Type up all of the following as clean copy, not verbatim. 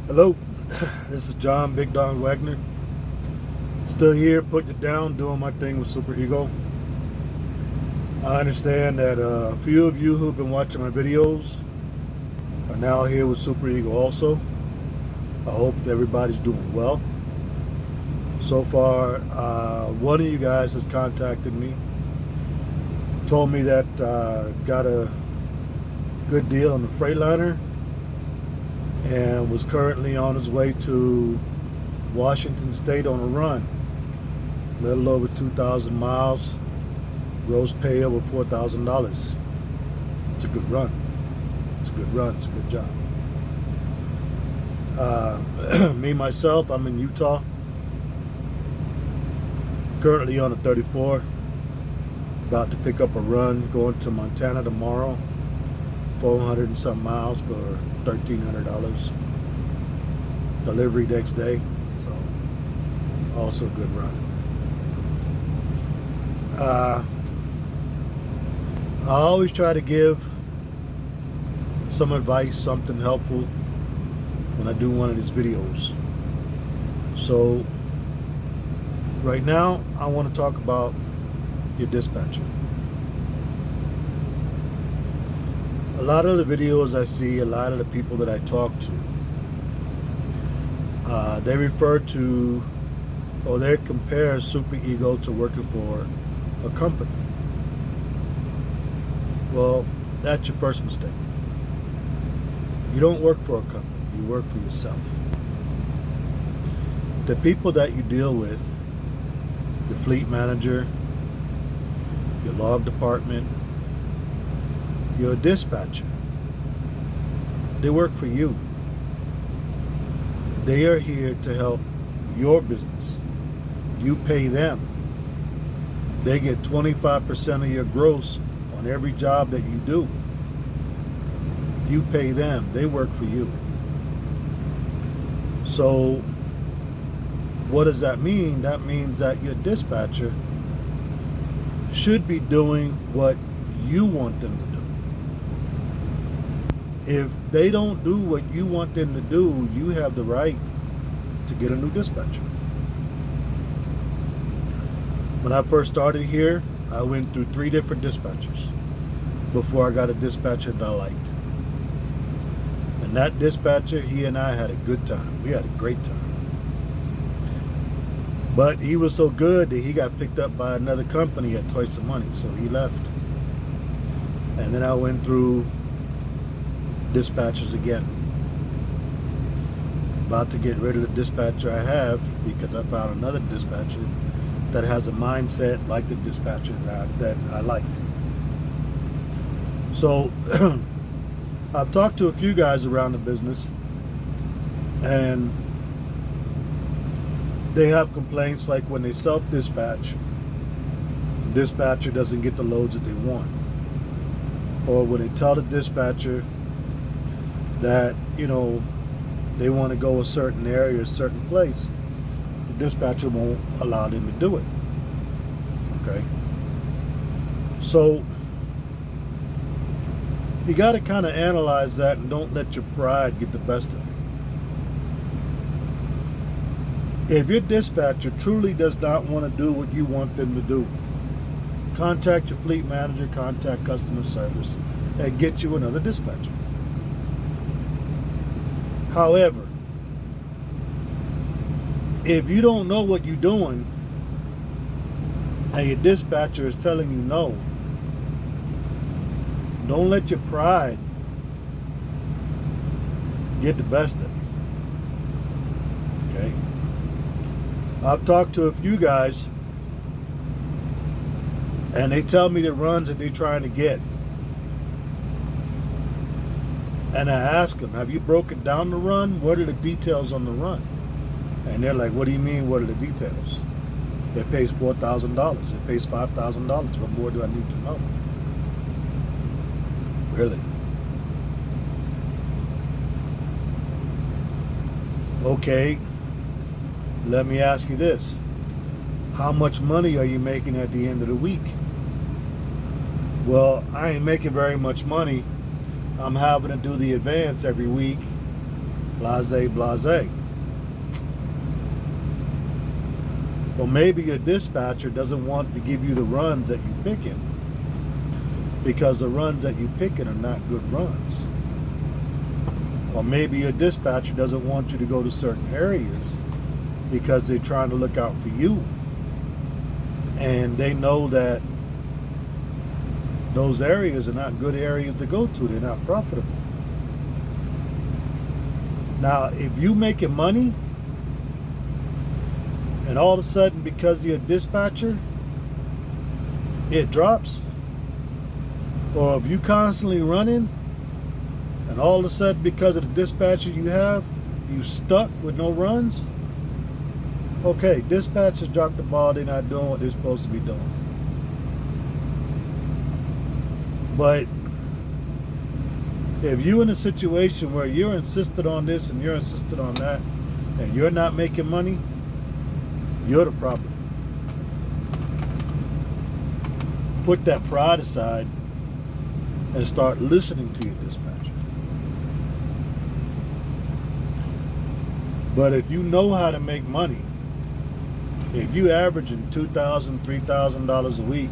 Hello, this is John Big Don Wagner. Still here, putting it down, doing my thing with Super Ego. I understand that a few of you who've been watching my videos are now here with Super Ego also. I hope that everybody's doing well. So far, one of you guys has contacted me, told me that got a good deal on the Freightliner and was currently on his way to Washington State on a run. A little over 2,000 miles, gross pay over $4,000. It's a good run. It's a good run. It's a good job. Me, myself, I'm in Utah. Currently on a 34. About to pick up a run, going to Montana tomorrow. 400 and some miles for $1,300. Delivery next day, so also a good run. I always try to give some advice, something helpful when I do one of these videos. So right now I want to talk about your dispatcher. A lot of the videos I see, a lot of the people that I talk to, they refer to or they compare Super Ego to working for a company. Well, that's your first mistake. You don't work for a company, you work for yourself. The people that you deal with, your fleet manager, your log department, your dispatcher, they work for you. They are here to help your business. You pay them. They get 25% of your gross on every job that you do. You pay them. They work for you. So what does that mean? That means that your dispatcher should be doing what you want them to do. If they don't do what you want them to do, you have the right to get a new dispatcher. When I first started here, I went through 3 different dispatchers before I got a dispatcher that I liked. And that dispatcher, he and I had a good time. We had a great time. But he was so good that he got picked up by another company at twice the money, so he left. And then I went through dispatchers again. About to get rid of the dispatcher I have because I found another dispatcher that has a mindset like the dispatcher that I liked. So I've talked to a few guys around the business, and they have complaints like when they self-dispatch, the dispatcher doesn't get the loads that they want. Or when they tell the dispatcher that, they want to go a certain area, a certain place, the dispatcher won't allow them to do it. Okay? So you got to kind of analyze that and don't let your pride get the best of you. If your dispatcher truly does not want to do what you want them to do, contact your fleet manager, contact customer service, and get you another dispatcher. However, if you don't know what you're doing and your dispatcher is telling you no, don't let your pride get the best of you. Okay? I've talked to a few guys and they tell me the runs that they're trying to get. And I ask them, have you broken down the run? What are the details on the run? And they're like, what do you mean, what are the details? It pays $4,000. It pays $5,000. What more do I need to know? Really? Okay, let me ask you this. How much money are you making at the end of the week? Well, I ain't making very much money. I'm having to do the advance every week Blase, blase. Well, maybe your dispatcher doesn't want to give you the runs that you're picking because the runs that you're picking are not good runs. Or maybe your dispatcher doesn't want you to go to certain areas because they're trying to look out for you. And they know that those areas are not good areas to go to. They're not profitable. Now, if you making money and all of a sudden because you're a dispatcher, it drops, or if you constantly running and all of a sudden because of the dispatcher you stuck with no runs, okay, dispatchers dropped the ball. They're not doing what they're supposed to be doing. But if you're in a situation where you're insisted on this and you're insisted on that and you're not making money, you're the problem. Put that pride aside and start listening to your dispatcher. But if you know how to make money, if you averaging $2,000, $3,000 a week,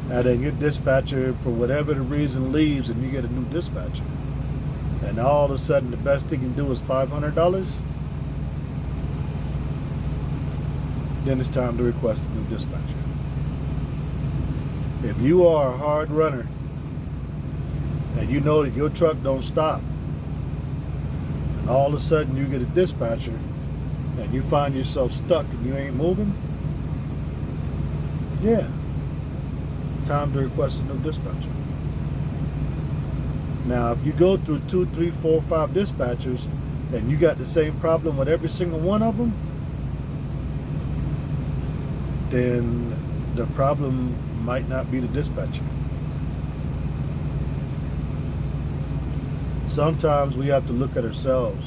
and then your dispatcher, for whatever the reason, leaves and you get a new dispatcher, and all of a sudden the best he can do is $500, then it's time to request a new dispatcher. If you are a hard runner and you know that your truck don't stop, and all of a sudden you get a dispatcher and you find yourself stuck and you ain't moving, yeah, time to request a new dispatcher. Now, if you go through 2, 3, 4, 5 dispatchers and you got the same problem with every single one of them, then the problem might not be the dispatcher. Sometimes we have to look at ourselves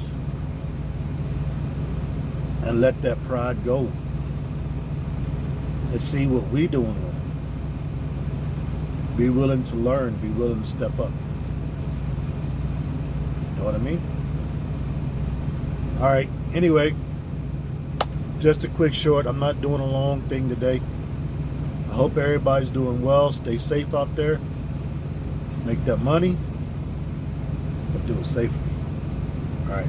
and let that pride go and see what we're doing wrong. Be willing to learn, be willing to step up. You know what I mean? All right, anyway, just a quick short. I'm not doing a long thing today. I hope everybody's doing well. Stay safe out there. Make that money, but do it safely. All right.